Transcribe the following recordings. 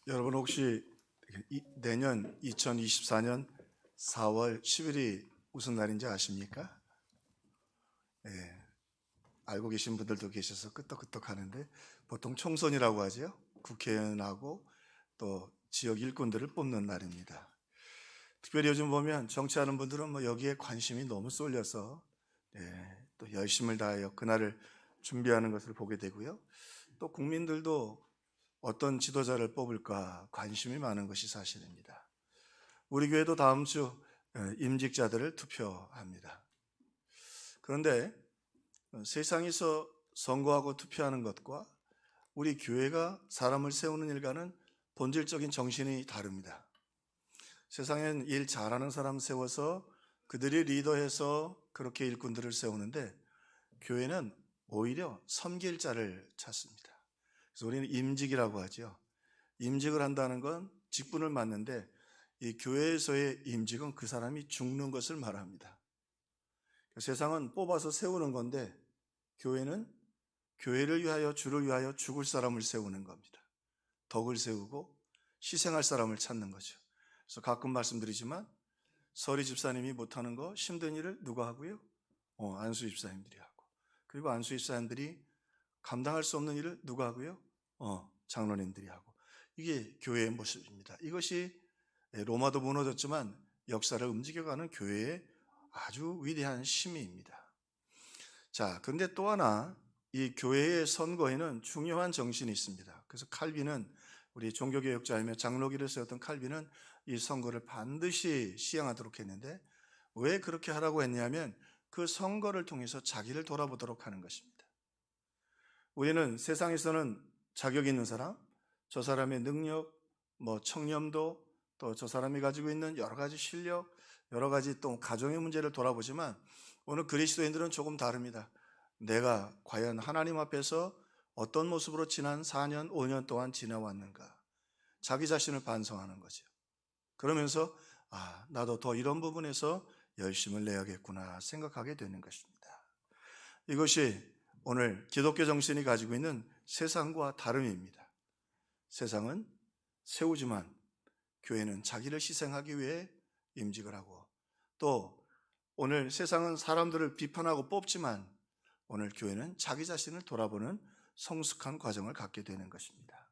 여러분 혹시 내년 2024년 4월 10일이 무슨 날인지 아십니까? 예, 알고 계신 분들도 계셔서 끄떡끄떡 하는데 보통 총선이라고 하죠. 국회의원하고 또 지역 일꾼들을 뽑는 날입니다. 특별히 요즘 보면 정치하는 분들은 여기에 관심이 너무 쏠려서 또 열심을 다하여 그날을 준비하는 것을 보게 되고요. 또 국민들도 어떤 지도자를 뽑을까 관심이 많은 것이 사실입니다. 우리 교회도 다음 주 임직자들을 투표합니다. 그런데 세상에서 선거하고 투표하는 것과 우리 교회가 사람을 세우는 일과는 본질적인 정신이 다릅니다. 세상엔 일 잘하는 사람 세워서 그들이 리더해서 그렇게 일꾼들을 세우는데 교회는 오히려 섬길 자를 찾습니다. 그래서 우리는 임직이라고 하죠. 임직을 한다는 건 직분을 맡는데 이 교회에서의 임직은 그 사람이 죽는 것을 말합니다. 세상은 뽑아서 세우는 건데 교회는 교회를 위하여 주를 위하여 죽을 사람을 세우는 겁니다. 덕을 세우고 희생할 사람을 찾는 거죠. 그래서 가끔 말씀드리지만 서리 집사님이 못하는 거 힘든 일을 누가 하고요? 안수 집사님들이 하고, 그리고 안수 집사님들이 감당할 수 없는 일을 누가 하고요? 장로님들이 하고. 이게 교회의 모습입니다. 이것이 로마도 무너졌지만 역사를 움직여가는 교회의 아주 위대한 심의입니다. 자, 그런데 또 하나 이 교회의 선거에는 중요한 정신이 있습니다. 그래서 칼빈은, 우리 종교개혁자이며 장로기를 세웠던 칼빈은 이 선거를 반드시 시행하도록 했는데 왜 그렇게 하라고 했냐면 그 선거를 통해서 자기를 돌아보도록 하는 것입니다. 우리는 세상에서는 자격 있는 사람, 저 사람의 능력, 청렴도, 또 저 사람이 가지고 있는 여러 가지 실력, 여러 가지 또 가정의 문제를 돌아보지만 오늘 그리스도인들은 조금 다릅니다. 내가 과연 하나님 앞에서 어떤 모습으로 지난 4년, 5년 동안 지내왔는가, 자기 자신을 반성하는 거죠. 그러면서 나도 더 이런 부분에서 열심을 내야겠구나 생각하게 되는 것입니다. 이것이 오늘 기독교 정신이 가지고 있는 세상과 다름입니다. 세상은 세우지만 교회는 자기를 희생하기 위해 임직을 하고, 또 오늘 세상은 사람들을 비판하고 뽑지만 오늘 교회는 자기 자신을 돌아보는 성숙한 과정을 갖게 되는 것입니다.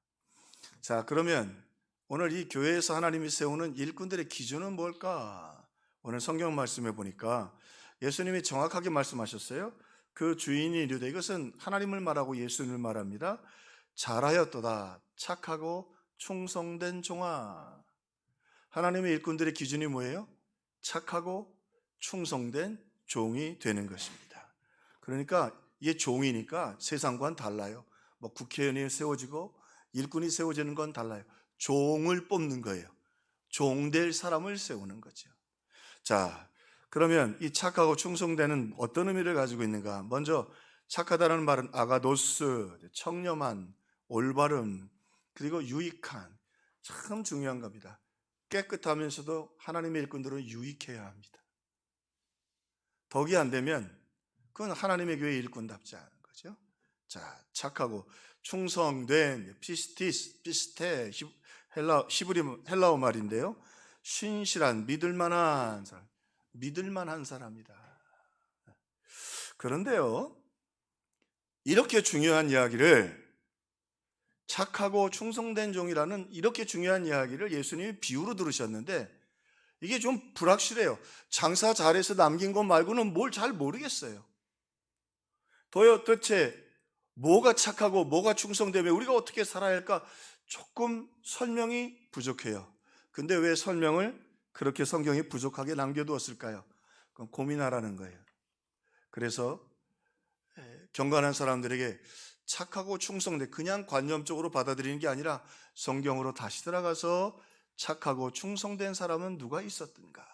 자, 그러면 오늘 이 교회에서 하나님이 세우는 일꾼들의 기준은 뭘까? 오늘 성경 말씀해 보니까 예수님이 정확하게 말씀하셨어요. 그 주인이 이르되, 이것은 하나님을 말하고 예수님을 말합니다. 잘하였도다 착하고 충성된 종아. 하나님의 일꾼들의 기준이 뭐예요? 착하고 충성된 종이 되는 것입니다. 그러니까 이게 종이니까 세상과는 달라요. 국회의원이 세워지고 일꾼이 세워지는 건 달라요. 종을 뽑는 거예요. 종될 사람을 세우는 거죠. 자, 그러면 이 착하고 충성되는 어떤 의미를 가지고 있는가? 먼저 착하다는 말은 아가도스, 청렴한, 올바름, 그리고 유익한, 참 중요한 겁니다. 깨끗하면서도 하나님의 일꾼들은 유익해야 합니다. 덕이 안 되면 그건 하나님의 교회 일꾼답지 않은 거죠. 자, 착하고 충성된, 피스티스, 비스테, 헬라어 말인데요. 신실한, 믿을만한 사람, 믿을만한 사람이다. 그런데요, 이렇게 중요한 이야기를, 착하고 충성된 종이라는 이렇게 중요한 이야기를 예수님이 비유로 들으셨는데 이게 좀 불확실해요. 장사 잘해서 남긴 것 말고는 뭘 잘 모르겠어요. 도대체 뭐가 착하고 뭐가 충성되면 우리가 어떻게 살아야 할까? 조금 설명이 부족해요. 근데 왜 설명을 그렇게 성경이 부족하게 남겨두었을까요? 그건 고민하라는 거예요. 그래서 경건한 사람들에게 착하고 충성된, 그냥 관념적으로 받아들이는 게 아니라 성경으로 다시 들어가서 착하고 충성된 사람은 누가 있었던가.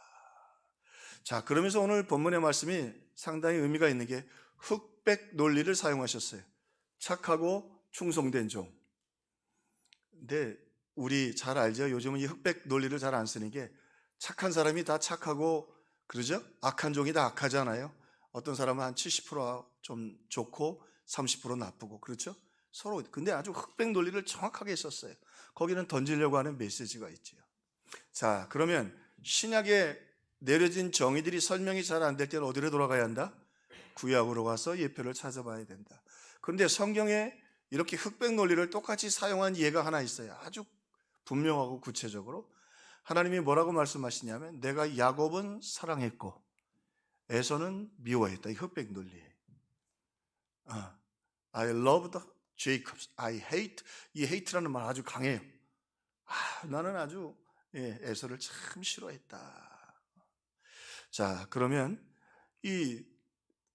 자, 그러면서 오늘 본문의 말씀이 상당히 의미가 있는 게 흑백 논리를 사용하셨어요. 착하고 충성된 종. 근데 우리 잘 알죠? 요즘은 이 흑백 논리를 잘 안 쓰는 게, 착한 사람이 다 착하고 그러죠? 악한 종이 다 악하잖아요. 어떤 사람은 한 70% 좀 좋고 30% 나쁘고, 그렇죠? 서로. 근데 아주 흑백 논리를 정확하게 썼어요. 거기는 던지려고 하는 메시지가 있지요. 자, 그러면 신약에 내려진 정의들이 설명이 잘 안 될 때는 어디로 돌아가야 한다? 구약으로 가서 예표를 찾아봐야 된다. 그런데 성경에 이렇게 흑백 논리를 똑같이 사용한 예가 하나 있어요. 아주 분명하고 구체적으로. 하나님이 뭐라고 말씀하시냐면 내가 야곱은 사랑했고 에서는 미워했다. 이 흑백 논리. I loved Jacob. I hate. 이 hate라는 말 아주 강해요. 나는 아주 에서를 참 싫어했다. 자, 그러면 이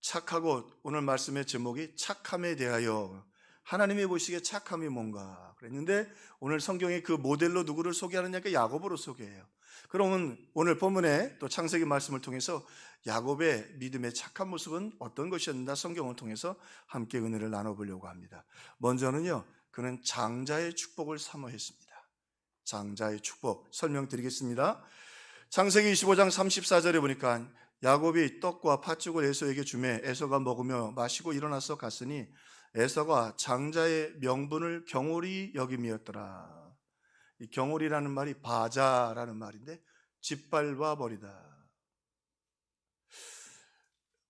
착하고, 오늘 말씀의 제목이 착함에 대하여, 하나님이 보시기에 착함이 뭔가 그랬는데 오늘 성경에 그 모델로 누구를 소개하느냐니까 야곱으로 소개해요. 그러면 오늘 본문에 또 창세기 말씀을 통해서 야곱의 믿음의 착한 모습은 어떤 것이었나 성경을 통해서 함께 은혜를 나눠보려고 합니다. 먼저는요, 그는 장자의 축복을 사모했습니다. 장자의 축복 설명드리겠습니다. 창세기 25장 34절에 보니까 야곱이 떡과 팥죽을 에서에게 주매 에서가 먹으며 마시고 일어나서 갔으니 에서가 장자의 명분을 경홀히 여김이었더라. 이 경홀이라는 말이 바자라는 말인데 짓밟아 버리다.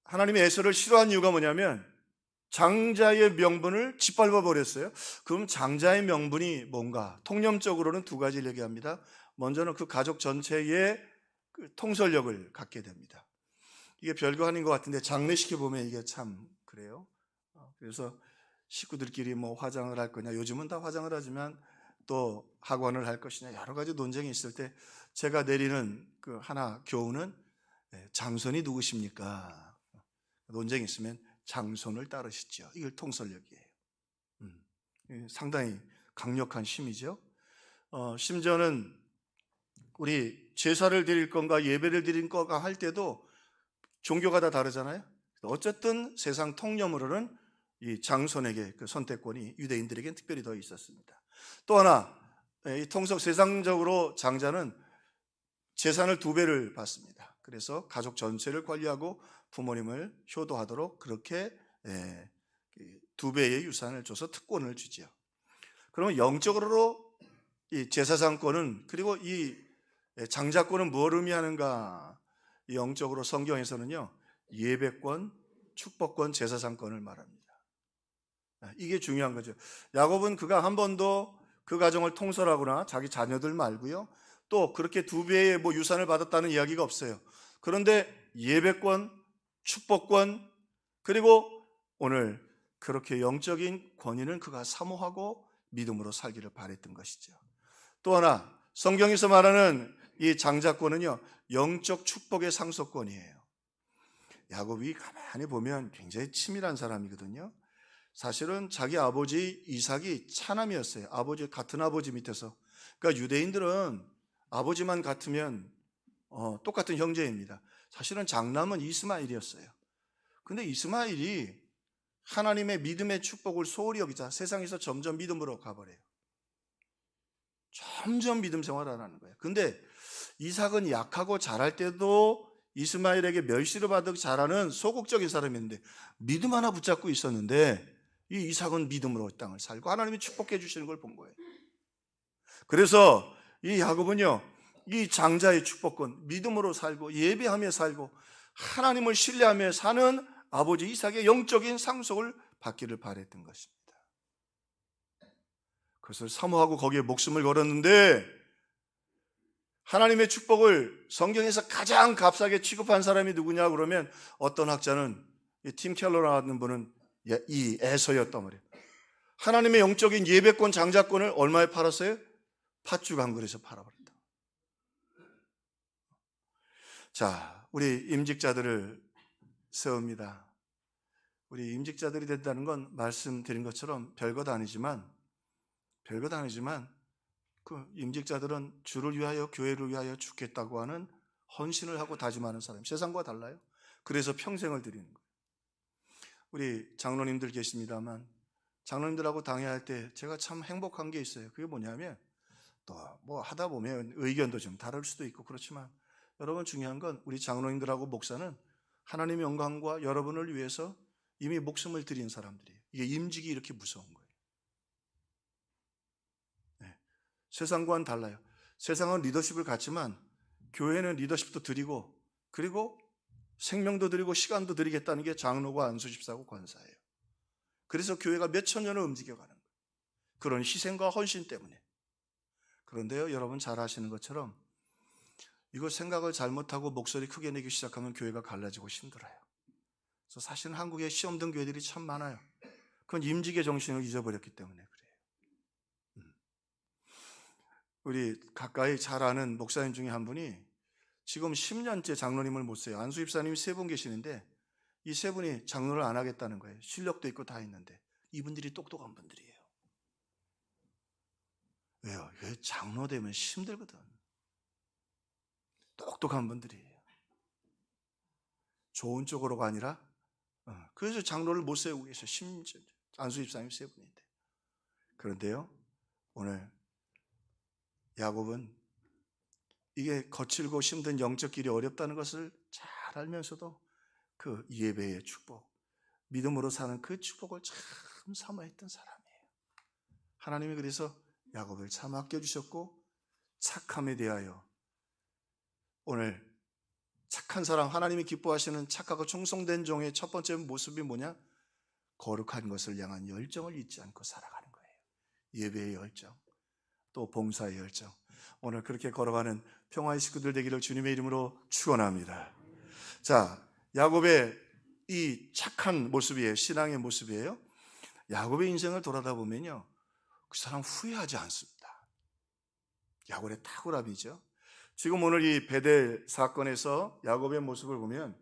하나님이 에서를 싫어한 이유가 뭐냐면 장자의 명분을 짓밟아 버렸어요. 그럼 장자의 명분이 뭔가? 통념적으로는 두 가지를 얘기합니다. 먼저는 그 가족 전체의 그 통솔력을 갖게 됩니다. 이게 별거 아닌 것 같은데 장례식에 보면 이게 참 그래요. 그래서 식구들끼리 뭐 화장을 할 거냐, 요즘은 다 화장을 하지만 또 학원을 할 것이냐, 여러 가지 논쟁이 있을 때 제가 내리는 그 하나 교훈은 장손이 누구십니까? 논쟁이 있으면 장손을 따르시죠. 이걸 통솔력이에요. 상당히 강력한 힘이죠. 심지어는 우리 제사를 드릴 건가 예배를 드릴 건가 할 때도 종교가 다 다르잖아요. 어쨌든 세상 통념으로는 이 장손에게 그 선택권이 유대인들에게는 특별히 더 있었습니다. 또 하나, 이 세상적으로 장자는 재산을 2배를 받습니다. 그래서 가족 전체를 관리하고 부모님을 효도하도록 그렇게 2배의 유산을 줘서 특권을 주지요. 그러면 영적으로 이 제사장권은, 그리고 이 장자권은 뭘 의미하는가? 영적으로 성경에서는요, 예배권, 축복권, 제사장권을 말합니다. 이게 중요한 거죠. 야곱은 그가 한 번도 그 가정을 통솔하거나 자기 자녀들 말고요, 또 그렇게 2배의 뭐 유산을 받았다는 이야기가 없어요. 그런데 예배권, 축복권, 그리고 오늘 그렇게 영적인 권위는 그가 사모하고 믿음으로 살기를 바랬던 것이죠. 또 하나, 성경에서 말하는 이 장자권은요, 영적 축복의 상속권이에요. 야곱이 가만히 보면 굉장히 치밀한 사람이거든요. 사실은 자기 아버지 이삭이 차남이었어요. 아버지, 같은 아버지 밑에서. 그러니까 유대인들은 아버지만 같으면 똑같은 형제입니다. 사실은 장남은 이스마엘이었어요. 근데 이스마엘이 하나님의 믿음의 축복을 소홀히 여기자 세상에서 점점 믿음으로 가버려요. 점점 믿음 생활을 안 하는 거예요. 근데 이삭은 약하고 잘할 때도 이스마엘에게 멸시를 받고 잘하는 소극적인 사람이었는데 믿음 하나 붙잡고 있었는데 이 이삭은 믿음으로 땅을 살고 하나님이 축복해 주시는 걸 본 거예요. 그래서 이 야곱은요, 이 장자의 축복권, 믿음으로 살고 예배하며 살고 하나님을 신뢰하며 사는 아버지 이삭의 영적인 상속을 받기를 바랬던 것입니다. 그것을 사모하고 거기에 목숨을 걸었는데, 하나님의 축복을 성경에서 가장 값싸게 취급한 사람이 누구냐 그러면 어떤 학자는, 팀 켈러라는 분은 이 에서였단 말이에요. 하나님의 영적인 예배권, 장자권을 얼마에 팔았어요? 팥죽 한 그릇에 팔아버렸다. 자, 우리 임직자들을 세웁니다. 우리 임직자들이 된다는 건 말씀드린 것처럼 별것 아니지만 그 임직자들은 주를 위하여 교회를 위하여 죽겠다고 하는 헌신을 하고 다짐하는 사람, 세상과 달라요. 그래서 평생을 드리는 거예요. 우리 장로님들 계십니다만 장로님들하고 당회할 때 제가 참 행복한 게 있어요. 그게 뭐냐면, 또 뭐 하다 보면 의견도 좀 다를 수도 있고 그렇지만 여러분, 중요한 건 우리 장로님들하고 목사는 하나님의 영광과 여러분을 위해서 이미 목숨을 드린 사람들이에요. 이게 임직이 이렇게 무서운 거예요. 세상과는 달라요. 세상은 리더십을 갖지만 교회는 리더십도 드리고 그리고 생명도 드리고 시간도 드리겠다는 게 장로고 안수집사고 권사예요. 그래서 교회가 몇천 년을 움직여가는 거예요. 그런 희생과 헌신 때문에. 그런데요, 여러분 잘 아시는 것처럼 이거 생각을 잘못하고 목소리 크게 내기 시작하면 교회가 갈라지고 힘들어요. 그래서 사실은 한국에 시험 든 교회들이 참 많아요. 그건 임직의 정신을 잊어버렸기 때문에 그래요. 우리 가까이 잘 아는 목사님 중에 한 분이 지금 10년째 장로님을 못 써요. 안수 집사님이 3분 계시는데 이 3분이 장로를 안 하겠다는 거예요. 실력도 있고 다 있는데 이분들이 똑똑한 분들이에요. 왜요? 왜 장로 되면 힘들거든. 똑똑한 분들이에요. 좋은 쪽으로가 아니라 그래서 장로를 못 세우고 계셔. 안수 집사님 3분인데. 그런데요, 오늘 야곱은 이게 거칠고 힘든 영적 길이 어렵다는 것을 잘 알면서도 그 예배의 축복, 믿음으로 사는 그 축복을 참 사모했던 사람이에요. 하나님이 그래서 야곱을 참 아껴주셨고 착함에 대하여 오늘 착한 사람, 하나님이 기뻐하시는 착하고 충성된 종의 첫 번째 모습이 뭐냐? 거룩한 것을 향한 열정을 잊지 않고 살아가는 거예요. 예배의 열정, 또 봉사의 열정. 오늘 그렇게 걸어가는 평화의 식구들 되기를 주님의 이름으로 축원합니다. 자, 야곱의 이 착한 모습이에요. 신앙의 모습이에요. 야곱의 인생을 돌아다 보면요, 그 사람 후회하지 않습니다. 야곱의 탁월함이죠. 지금 오늘 이 베델 사건에서 야곱의 모습을 보면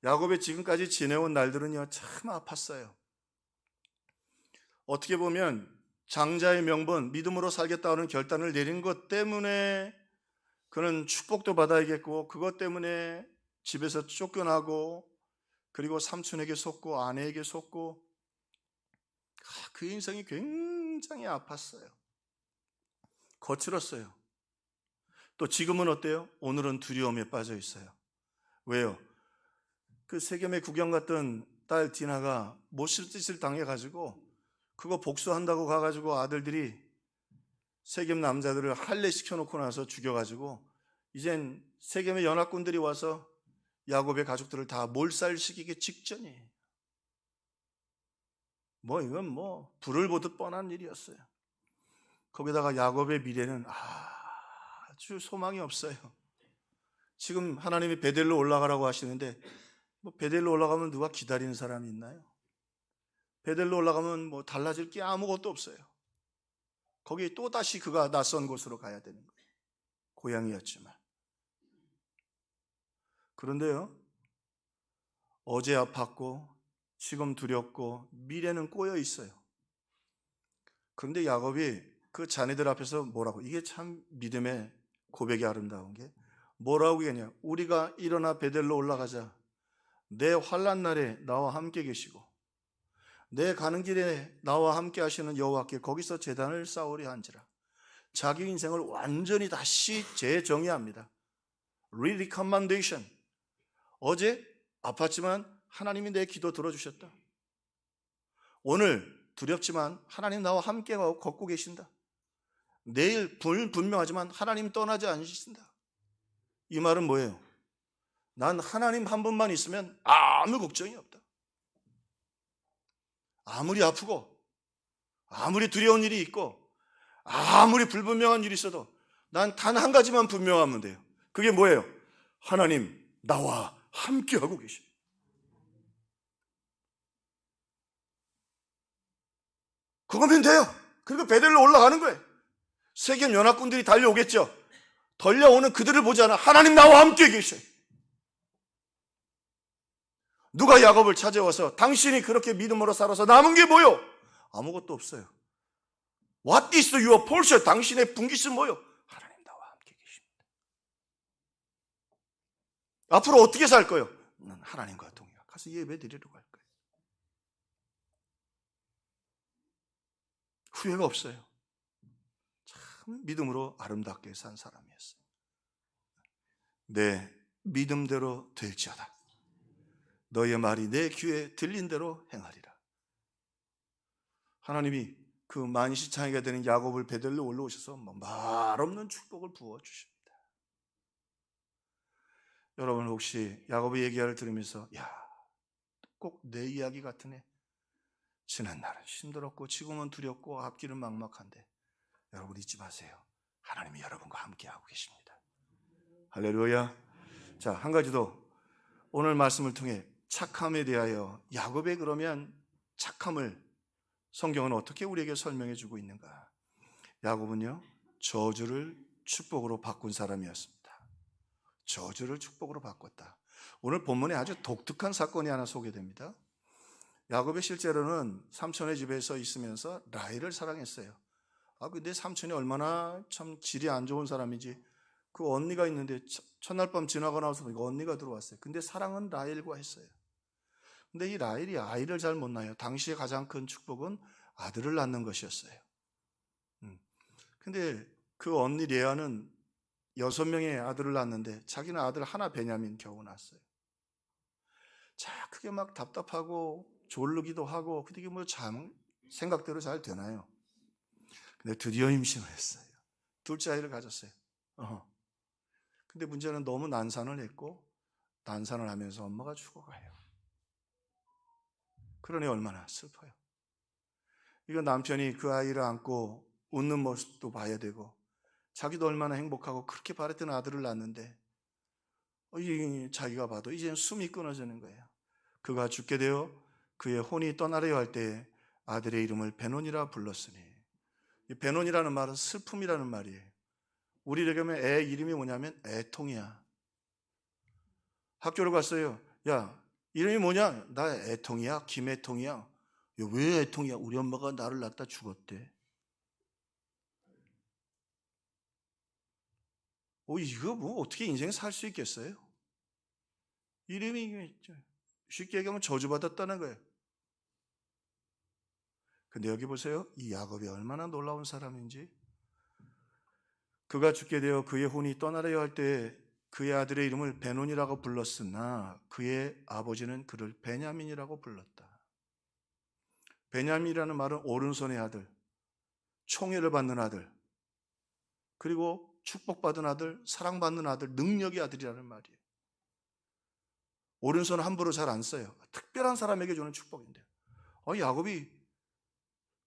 야곱의 지금까지 지내온 날들은요 참 아팠어요. 어떻게 보면 장자의 명분, 믿음으로 살겠다는 결단을 내린 것 때문에 그는 축복도 받아야겠고, 그것 때문에 집에서 쫓겨나고, 그리고 삼촌에게 속고 아내에게 속고, 그 인생이 굉장히 아팠어요. 거칠었어요. 또 지금은 어때요? 오늘은 두려움에 빠져 있어요. 왜요? 그 세겜에 구경 갔던 딸 디나가 못쓸 짓을 당해가지고 그거 복수한다고 가가지고 아들들이 세겜 남자들을 할례 시켜놓고 나서 죽여가지고 이젠 세겜의 연합군들이 와서 야곱의 가족들을 다 몰살시키기 직전이에요. 이건 불을 보듯 뻔한 일이었어요. 거기다가 야곱의 미래는 아주 소망이 없어요. 지금 하나님이 베델로 올라가라고 하시는데 베델로 올라가면 누가 기다리는 사람이 있나요? 베델로 올라가면 달라질 게 아무것도 없어요. 거기 또다시 그가 낯선 곳으로 가야 되는 거예요. 고향이었지만. 그런데요, 어제 아팠고 지금 두렵고 미래는 꼬여 있어요. 그런데 야곱이 그 자네들 앞에서 뭐라고, 이게 참 믿음의 고백이 아름다운 게 뭐라고 얘기하냐? 우리가 일어나 베델로 올라가자. 내 환난 날에 나와 함께 계시고 내 가는 길에 나와 함께 하시는 여호와께 거기서 제단을 쌓으려 한지라. 자기 인생을 완전히 다시 재정의합니다. Recommendation. 어제 아팠지만 하나님이 내 기도 들어주셨다. 오늘 두렵지만 하나님 나와 함께 걷고 계신다. 내일 분명하지만 하나님 떠나지 않으신다. 이 말은 뭐예요? 난 하나님 한 분만 있으면 아무 걱정이 없다. 아무리 아프고 아무리 두려운 일이 있고 아무리 불분명한 일이 있어도 난 단 한 가지만 분명하면 돼요. 그게 뭐예요? 하나님 나와 함께하고 계십니다. 그거면 돼요. 그리고 베델로 올라가는 거예요. 세겜 연합군들이 달려오겠죠. 달려오는 그들을 보지 않아 하나님 나와 함께 계셔요. 누가 야곱을 찾아와서 당신이 그렇게 믿음으로 살아서 남은 게 뭐요? 아무것도 없어요. What is your portion? 당신의 분깃은 뭐요? 하나님 나와 함께 계십니다. 앞으로 어떻게 살 거예요? 난 하나님과 동행. 가서 예배 드리러 갈 거예요. 후회가 없어요. 참 믿음으로 아름답게 산 사람이었어요. 내 믿음대로 될지어다. 너의 말이 내 귀에 들린 대로 행하리라. 하나님이 그 만시창이가 되는 야곱을 베들레 올라오셔서 말없는 축복을 부어주십니다. 여러분 혹시 야곱의 얘기를 들으면서 꼭 내 이야기 같으네, 지난 날은 힘들었고 지금은 두렵고 앞길은 막막한데, 여러분 잊지 마세요. 하나님이 여러분과 함께하고 계십니다. 할렐루야. 자, 한 가지 더, 오늘 말씀을 통해 착함에 대하여 야곱의 그러면 착함을 성경은 어떻게 우리에게 설명해 주고 있는가? 야곱은요, 저주를 축복으로 바꾼 사람이었습니다. 저주를 축복으로 바꿨다. 오늘 본문에 아주 독특한 사건이 하나 소개됩니다. 야곱이 실제로는 삼촌의 집에서 있으면서 라헬을 사랑했어요. 근데 삼촌이 얼마나 참 질이 안 좋은 사람인지, 그 언니가 있는데 첫날 밤 지나고 나서 언니가 들어왔어요. 근데 사랑은 라헬과 했어요. 근데 이 라헬이 아이를 잘 못 낳아요. 당시에 가장 큰 축복은 아들을 낳는 것이었어요. 근데 그 언니 레아는 6명의 아들을 낳았는데 자기는 아들 하나 베냐민 겨우 낳았어요. 자, 그게 막 답답하고 졸르기도 하고, 그게 생각대로 잘 되나요? 근데 드디어 임신을 했어요. 둘째 아이를 가졌어요. 근데 문제는 너무 난산을 했고, 난산을 하면서 엄마가 죽어가요. 그러니 얼마나 슬퍼요. 이거 남편이 그 아이를 안고 웃는 모습도 봐야 되고, 자기도 얼마나 행복하고 그렇게 바랬던 아들을 낳았는데 자기가 봐도 이제는 숨이 끊어지는 거예요. 그가 죽게 되어 그의 혼이 떠나려 할 때 아들의 이름을 베논이라 불렀으니, 이 베논이라는 말은 슬픔이라는 말이에요. 우리에게 하면 애 이름이 뭐냐면 애통이야. 학교를 갔어요. 야, 이름이 뭐냐? 나 애통이야. 김애통이야. 야, 왜 애통이야? 우리 엄마가 나를 낳다 죽었대. 이거 뭐 어떻게 인생 살 수 있겠어요? 이름이 쉽게 얘기하면 저주받았다는 거예요. 근데 여기 보세요. 이 야곱이 얼마나 놀라운 사람인지. 그가 죽게 되어 그의 혼이 떠나려 할 때 그의 아들의 이름을 베논이라고 불렀으나 그의 아버지는 그를 베냐민이라고 불렀다. 베냐민이라는 말은 오른손의 아들, 총애를 받는 아들, 그리고 축복받은 아들, 사랑받는 아들, 능력의 아들이라는 말이에요. 오른손은 함부로 잘 안 써요. 특별한 사람에게 주는 축복인데요. 야곱이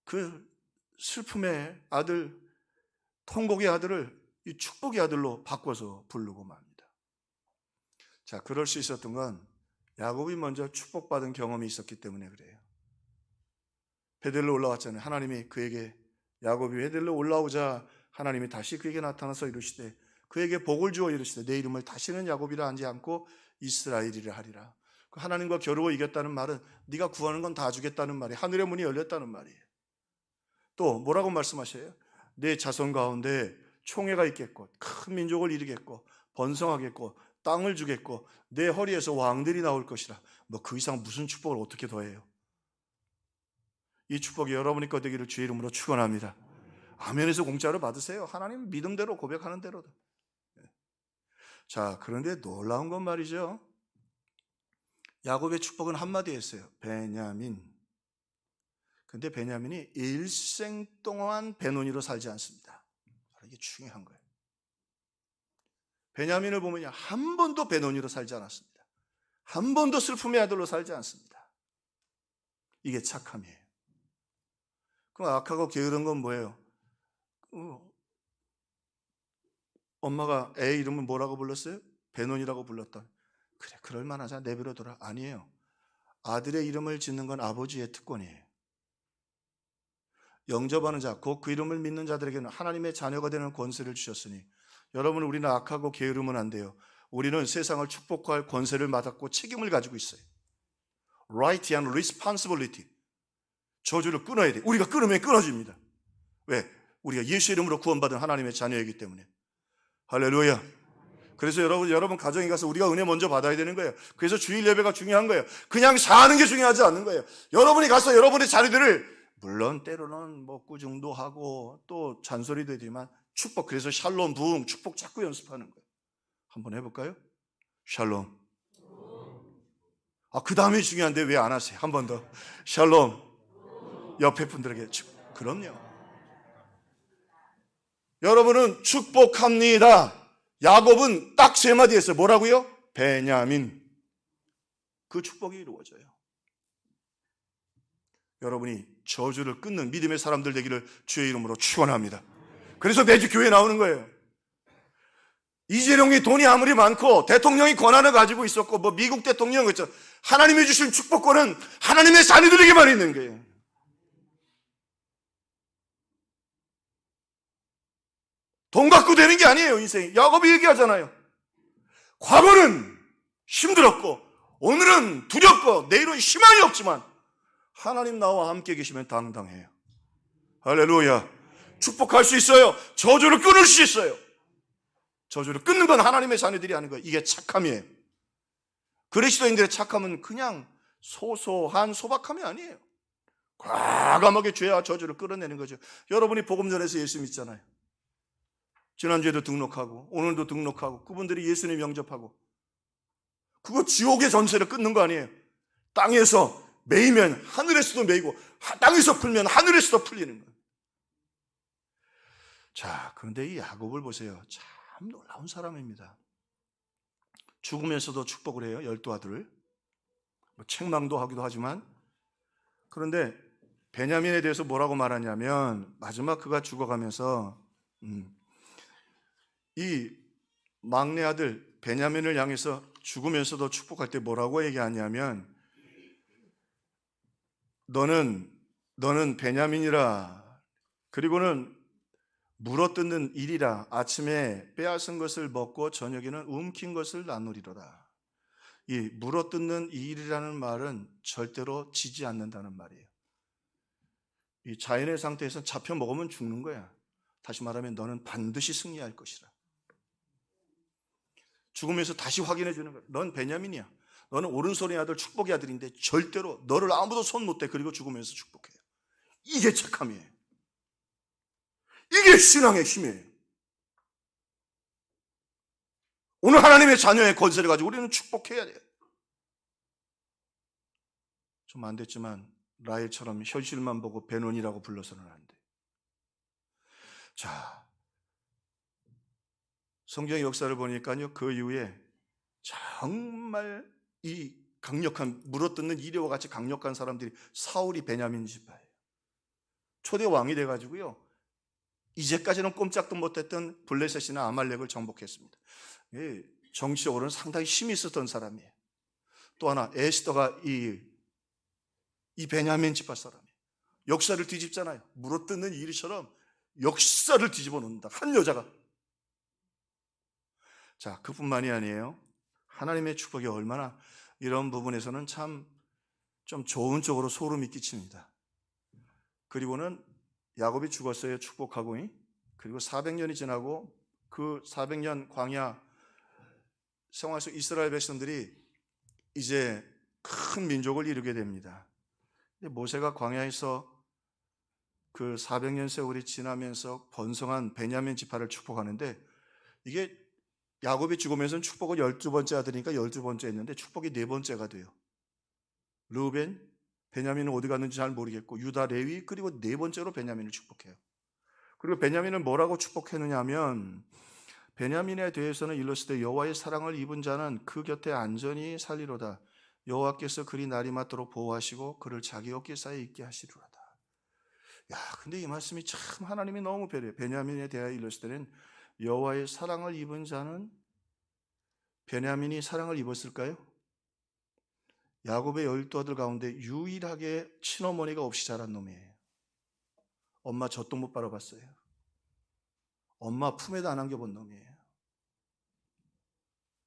그 슬픔의 아들, 통곡의 아들을 이 축복의 아들로 바꿔서 부르고 맙니다. 자, 그럴 수 있었던 건 야곱이 먼저 축복받은 경험이 있었기 때문에 그래요. 베델로 올라왔잖아요. 하나님이 그에게, 야곱이 베델로 올라오자 하나님이 다시 그에게 나타나서 이르시되, 그에게 복을 주어 이르시되 내 이름을 다시는 야곱이라 하지 않고 이스라엘이라 하리라. 하나님과 겨루어 이겼다는 말은 네가 구하는 건 다 주겠다는 말이에요. 하늘의 문이 열렸다는 말이에요. 또 뭐라고 말씀하셔요? 내 자손 가운데 총회가 있겠고 큰 민족을 이루겠고 번성하겠고 땅을 주겠고 내 허리에서 왕들이 나올 것이라. 그 이상 무슨 축복을 어떻게 더해요? 이 축복이 여러분이 거 되기를 주의 이름으로 축원합니다. 아멘에서 공짜로 받으세요. 하나님 믿음대로 고백하는 대로. 자, 그런데 놀라운 건 말이죠, 야곱의 축복은 한마디 했어요. 베냐민. 근데 베냐민이 일생 동안 베논이로 살지 않습니다. 이게 중요한 거예요. 베냐민을 보면요, 한 번도 베논이로 살지 않았습니다. 한 번도 슬픔의 아들로 살지 않습니다. 이게 착함이에요. 그럼 악하고 게으른 건 뭐예요? 엄마가 애 이름은 뭐라고 불렀어요? 베논이라고 불렀다. 그래, 그럴만하자, 내버려둬라. 아니에요. 아들의 이름을 짓는 건 아버지의 특권이에요. 영접하는 자, 곧 그 이름을 믿는 자들에게는 하나님의 자녀가 되는 권세를 주셨으니, 여러분, 우리는 악하고 게으르면 안 돼요. 우리는 세상을 축복할 권세를 맡았고 책임을 가지고 있어요. Right and responsibility. 저주를 끊어야 돼. 우리가 끊으면 끊어집니다. 왜? 우리가 예수 이름으로 구원받은 하나님의 자녀이기 때문에. 할렐루야. 그래서 여러분 가정에 가서 우리가 은혜 먼저 받아야 되는 거예요. 그래서 주일 예배가 중요한 거예요. 그냥 사는 게 중요하지 않는 거예요. 여러분이 가서 여러분의 자리들을, 물론 때로는 꾸중도 하고 또 잔소리도 되지만 축복, 그래서 샬롬, 부흥, 축복 자꾸 연습하는 거예요. 한번 해볼까요? 샬롬. 그 다음이 중요한데 왜 안 하세요? 한 번 더. 샬롬. 옆에 분들에게 그럼요. 여러분은 축복합니다. 야곱은 딱 세 마디 했어요. 뭐라고요? 베냐민. 그 축복이 이루어져요. 여러분이 저주를 끊는 믿음의 사람들 되기를 주의 이름으로 축원합니다. 그래서 매주 교회에 나오는 거예요. 이재룡이 돈이 아무리 많고 대통령이 권한을 가지고 있었고 뭐 미국 대통령 그렇죠. 하나님이 주신 축복권은 하나님의 자녀들에게만 있는 거예요. 돈 갖고 되는 게 아니에요, 인생이. 야곱이 얘기하잖아요. 과거는 힘들었고 오늘은 두렵고 내일은 희망이 없지만 하나님 나와 함께 계시면 당당해요. 할렐루야. 축복할 수 있어요. 저주를 끊을 수 있어요. 저주를 끊는 건 하나님의 자녀들이 하는 거예요. 이게 착함이에요. 그리스도인들의 착함은 그냥 소소한 소박함이 아니에요. 과감하게 죄와 저주를 끌어내는 거죠. 여러분이 복음 전해서 예수 믿잖아요. 지난주에도 등록하고 오늘도 등록하고 그분들이 예수님 영접하고 그거 지옥의 전세를 끊는 거 아니에요. 땅에서 매이면 하늘에서도 매이고 땅에서 풀면 하늘에서도 풀리는 거예요. 자, 그런데 이 야곱을 보세요. 참 놀라운 사람입니다. 죽으면서도 축복을 해요. 12 아들을. 책망도 하기도 하지만 그런데 베냐민에 대해서 뭐라고 말하냐면 마지막 그가 죽어가면서 이 막내 아들 베냐민을 향해서 죽으면서도 축복할 때 뭐라고 얘기하냐면 너는 베냐민이라 그리고는 물어뜯는 일이라 아침에 빼앗은 것을 먹고 저녁에는 움킨 것을 나누리로다. 이 물어뜯는 일이라는 말은 절대로 지지 않는다는 말이에요. 이 자연의 상태에서 잡혀 먹으면 죽는 거야. 다시 말하면 너는 반드시 승리할 것이라. 죽으면서 다시 확인해 주는 거야. 넌 베냐민이야. 너는 오른손의 아들 축복의 아들인데 절대로 너를 아무도 손 못 대. 그리고 죽으면서 축복해요. 이게 착함이에요. 이게 신앙의 힘이에요. 오늘 하나님의 자녀의 권세를 가지고 우리는 축복해야 돼요. 좀 안 됐지만 라헬처럼 현실만 보고 배논이라고 불러서는 안 돼. 자, 성경의 역사를 보니까요, 그 이후에 정말 이 강력한 물어뜯는 이리와 같이 강력한 사람들이 사울이 베냐민 지파예요. 초대 왕이 돼가지고요, 이제까지는 꼼짝도 못했던 블레셋이나 아말렉을 정복했습니다. 정치적으로는 상당히 힘이 있었던 사람이에요. 또 하나 에스더가 이 베냐민 지파 사람이에요. 역사를 뒤집잖아요. 물어뜯는 일처럼 역사를 뒤집어 놓는다. 한 여자가. 자, 그뿐만이 아니에요. 하나님의 축복이 얼마나 이런 부분에서는 참 좀 좋은 쪽으로 소름이 끼칩니다. 그리고는 야곱이 죽었어요. 축복하고. 그리고 400년이 지나고 그 400년 광야 생활 속 이스라엘 백성들이 이제 큰 민족을 이루게 됩니다. 모세가 광야에서 그 400년 세월이 지나면서 번성한 베냐민 지파를 축복하는데 이게 야곱이 죽으면서는 축복은 12번째 아들이니까 12번째 했는데 축복이 4번째가 돼요. 르우벤, 베냐민은 어디 갔는지 잘 모르겠고 유다, 레위 그리고 4번째로 베냐민을 축복해요. 그리고 베냐민을 뭐라고 축복했느냐 하면 베냐민에 대해서는 일렀을 여호와의 사랑을 입은 자는 그 곁에 안전히 살리로다. 여호와께서 그리 날이 맞도록 보호하시고 그를 자기 어깨 사이에 있게 하시리로다. 야, 근데 이 말씀이 참 하나님이 너무 배려해요. 베냐민에 대하여 일렀을 때는 여호와의 사랑을 입은 자는 베냐민이 사랑을 입었을까요? 야곱의 12아들 가운데 유일하게 친어머니가 없이 자란 놈이에요. 엄마 젖도 못 빨아봤어요. 엄마 품에도 안 안겨본 놈이에요.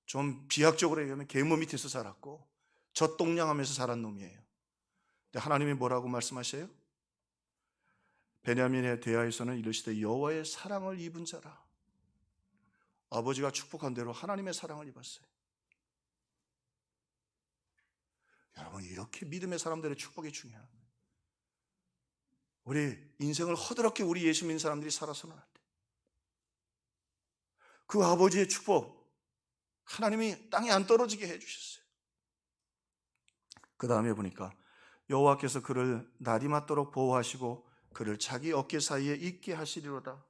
좀 비약적으로 얘기하면 계모 밑에서 자랐고 젖동냥하면서 자란 놈이에요. 근데 하나님이 뭐라고 말씀하셔요? 베냐민에 대하여서는 이르시되 여호와의 사랑을 입은 자라. 아버지가 축복한 대로 하나님의 사랑을 입었어요. 여러분, 이렇게 믿음의 사람들의 축복이 중요한 거예요. 우리 인생을 허드럽게 우리 예수 믿는 사람들이 살아서는 안 돼. 그 아버지의 축복 하나님이 땅에 안 떨어지게 해주셨어요. 그 다음에 보니까 여호와께서 그를 날이 맞도록 보호하시고 그를 자기 어깨 사이에 있게 하시리로다.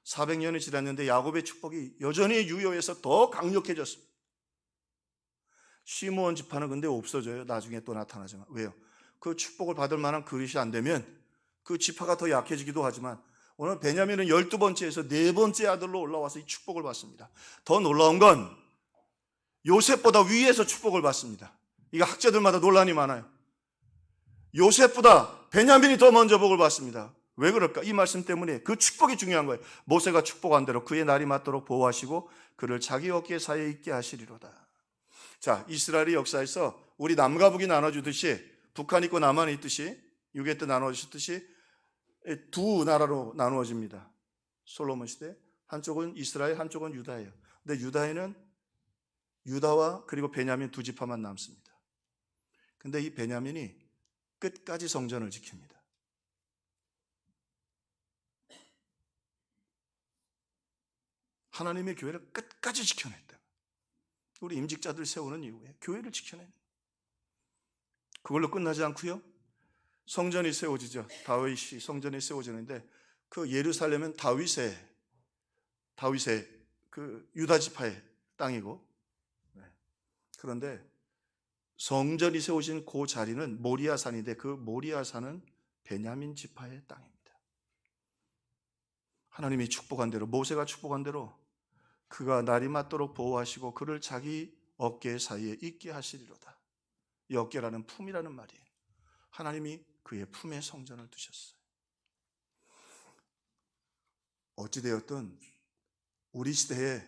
400년이 지났는데 야곱의 축복이 여전히 유효해서 더 강력해졌습니다. 시므온 지파는 근데 없어져요. 나중에 또 나타나지만. 왜요? 그 축복을 받을 만한 그릇이 안 되면 그 지파가 더 약해지기도 하지만 오늘 베냐민은 12번째에서 4번째 아들로 올라와서 이 축복을 받습니다. 더 놀라운 건 요셉보다 위에서 축복을 받습니다. 이거 학자들마다 논란이 많아요. 요셉보다 베냐민이 더 먼저 복을 받습니다. 왜 그럴까? 이 말씀 때문에 그 축복이 중요한 거예요. 모세가 축복한 대로 그의 날이 맞도록 보호하시고 그를 자기 어깨 사이에 있게 하시리로다. 자, 이스라엘의 역사에서 우리 남과 북이 나눠주듯이 북한 있고 남한 있듯이 유교 때 나눠주듯이 두 나라로 나누어집니다. 솔로몬 시대 한쪽은 이스라엘, 한쪽은 유다예요. 근데 유다에는 유다와 그리고 베냐민 두 지파만 남습니다. 근데 이 베냐민이 끝까지 성전을 지킵니다. 하나님의 교회를 끝까지 지켜냈다. 우리 임직자들 세우는 이유에 교회를 지켜내는. 그걸로 끝나지 않고요. 성전이 세워지죠. 다윗이 성전이 세워지는데 그 예루살렘은 다윗의 그 유다 지파의 땅이고, 그런데 성전이 세워진 그 자리는 모리아산인데 그 모리아산은 베냐민 지파의 땅입니다. 하나님이 축복한 대로, 모세가 축복한 대로 그가 날이 맞도록 보호하시고 그를 자기 어깨 사이에 있게 하시리로다. 이 어깨라는 품이라는 말이에요. 하나님이 그의 품에 성전을 두셨어요. 어찌되었든 우리 시대에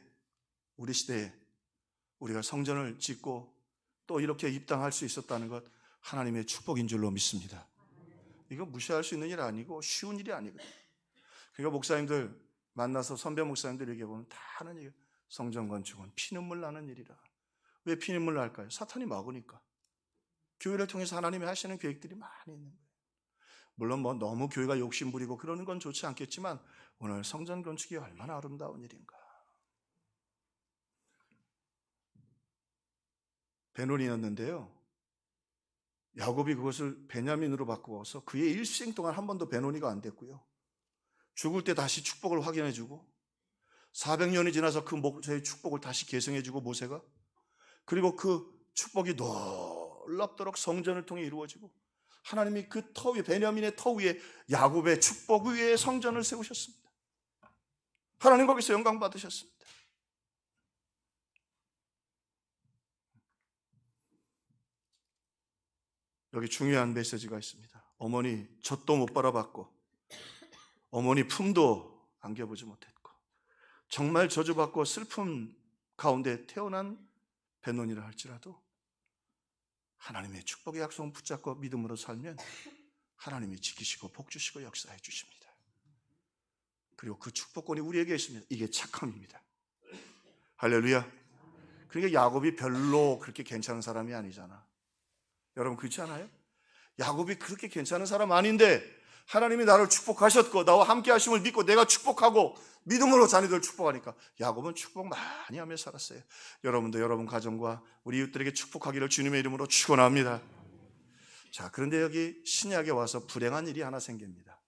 우리가 성전을 짓고 또 이렇게 입당할 수 있었다는 것 하나님의 축복인 줄로 믿습니다. 이거 무시할 수 있는 일 아니고 쉬운 일이 아니거든요. 그러니까 목사님들 만나서 선배 목사님들 얘기해보면 다 하는 얘기, 성전 건축은 피눈물 나는 일이라. 왜 피눈물 날까요? 사탄이 막으니까. 교회를 통해서 하나님이 하시는 계획들이 많이 있는 거예요. 물론 너무 교회가 욕심부리고 그러는 건 좋지 않겠지만 오늘 성전 건축이 얼마나 아름다운 일인가. 베논이었는데요, 야곱이 그것을 베냐민으로 바꾸어서 그의 일생 동안 한 번도 베논이가 안 됐고요, 죽을 때 다시 축복을 확인해주고 400년이 지나서 그 목자의 축복을 다시 계승해주고 모세가, 그리고 그 축복이 놀랍도록 성전을 통해 이루어지고 하나님이 그 터 위에, 베냐민의 터 위에 야곱의 축복 위에 성전을 세우셨습니다. 하나님 거기서 영광 받으셨습니다. 여기 중요한 메시지가 있습니다. 어머니 젖도 못 빨아봤고 어머니 품도 안겨보지 못했고 정말 저주받고 슬픔 가운데 태어난 베논이라 할지라도 하나님의 축복의 약속을 붙잡고 믿음으로 살면 하나님이 지키시고 복주시고 역사해 주십니다. 그리고 그 축복권이 우리에게 있습니다. 이게 착함입니다. 할렐루야. 그러니까 야곱이 별로 그렇게 괜찮은 사람이 아니잖아. 여러분 그렇지 않아요? 야곱이 그렇게 괜찮은 사람 아닌데 하나님이 나를 축복하셨고 나와 함께 하심을 믿고 내가 축복하고 믿음으로 자녀들을 축복하니까 야곱은 축복 많이 하며 살았어요. 여러분도 여러분 가정과 우리 이웃들에게 축복하기를 주님의 이름으로 축원합니다. 자, 그런데 여기 신약에 와서 불행한 일이 하나 생깁니다.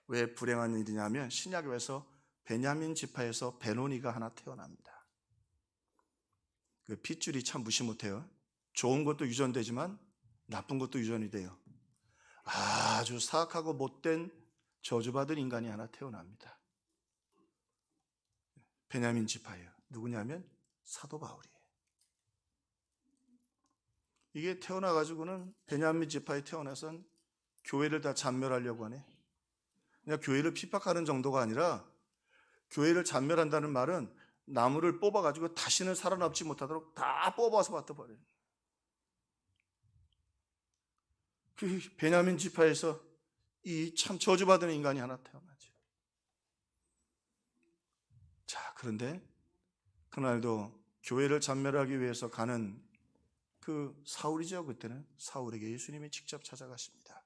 왜 불행한 일이냐면 신약에 와서 베냐민 지파에서 베노니가 하나 태어납니다. 그 핏줄이 참 무시 못해요. 좋은 것도 유전되지만 나쁜 것도 유전이 돼요. 아주 사악하고 못된 저주받은 인간이 하나 태어납니다. 베냐민 지파예요. 누구냐면 사도 바울이에요. 이게 태어나가지고는 베냐민 지파에 태어나선 교회를 다 잔멸하려고 하네. 그냥 교회를 핍박하는 정도가 아니라 교회를 잔멸한다는 말은 나무를 뽑아가지고 다시는 살아남지 못하도록 다 뽑아서 받아버려요. 그 베냐민 지파에서 이 참 저주받은 인간이 하나 태어나죠. 자, 그런데 그날도 교회를 잔멸하기 위해서 가는 그 사울이죠. 그때는 사울에게 예수님이 직접 찾아가십니다.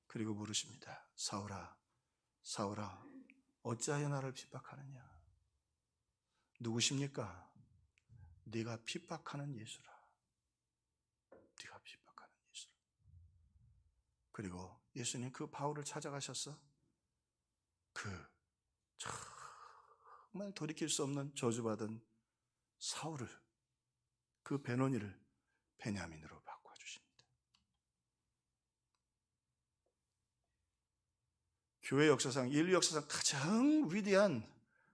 그리고 물으십니다. 사울아, 사울아, 어찌하여 나를 핍박하느냐? 누구십니까? 네가 핍박하는 예수라. 네가 핍박하는 예수라. 그리고 예수님 그 바울을 찾아가셨어. 그 정말 돌이킬 수 없는 저주받은 사울을, 그 베노니를 베냐민으로 바꿔주십니다. 교회 역사상, 인류 역사상 가장 위대한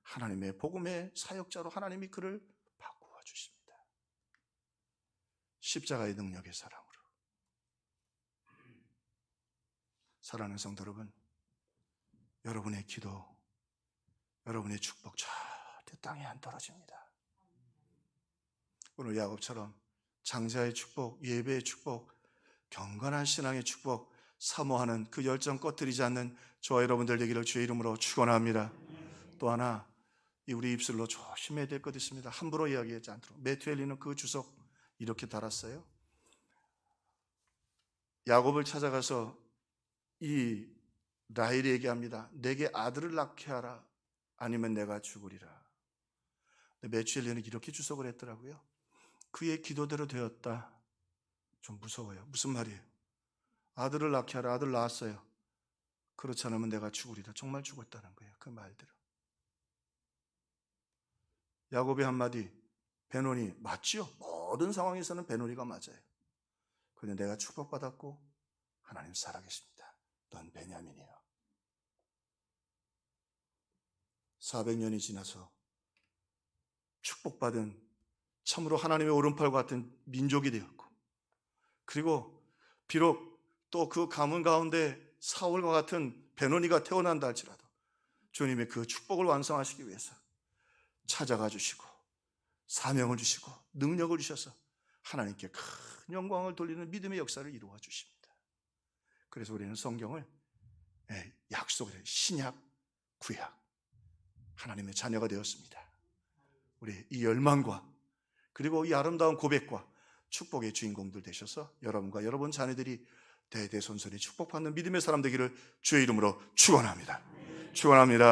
하나님의 복음의 사역자로 하나님이 그를 바꾸어 주십니다. 십자가의 능력의 사랑으로. 사랑하는 성도 여러분, 여러분의 기도, 여러분의 축복 절대 땅에 안 떨어집니다. 오늘 야곱처럼 장자의 축복, 예배의 축복, 경건한 신앙의 축복, 사모하는 그 열정 꺼뜨리지 않는 저와 여러분들 되기를 주의 이름으로 축원합니다. 또 하나, 우리 입술로 조심해야 될 것 있습니다. 함부로 이야기하지 않도록. 매튜 헨리는 그 주석 이렇게 달았어요. 야곱을 찾아가서 이 라헬이 얘기합니다. 내게 아들을 낳게 하라, 아니면 내가 죽으리라. 매튜 헨리는 이렇게 주석을 했더라고요. 그의 기도대로 되었다. 좀 무서워요. 무슨 말이에요? 아들을 낳게 하라. 아들 낳았어요. 그렇지 않으면 내가 죽으리라. 정말 죽었다는 거예요. 그 말대로. 야곱의 한마디, 베노니 맞지요? 모든 상황에서는 베노니가 맞아요. 그런데 내가 축복받았고 하나님 살아계십니다. 넌 베냐민이에요. 400년이 지나서 축복받은 참으로 하나님의 오른팔 같은 민족이 되었고, 그리고 비록 또 그 가문 가운데 사울과 같은 베노니가 태어난다 할지라도 주님의 그 축복을 완성하시기 위해서 찾아가 주시고 사명을 주시고 능력을 주셔서 하나님께 큰 영광을 돌리는 믿음의 역사를 이루어 주십니다. 그래서 우리는 성경을 약속을 해요. 신약, 구약, 하나님의 자녀가 되었습니다. 우리 이 열망과 그리고 이 아름다운 고백과 축복의 주인공들 되셔서 여러분과 여러분 자녀들이 대대손손이 축복받는 믿음의 사람 되기를 주의 이름으로 축원합니다. 축원합니다.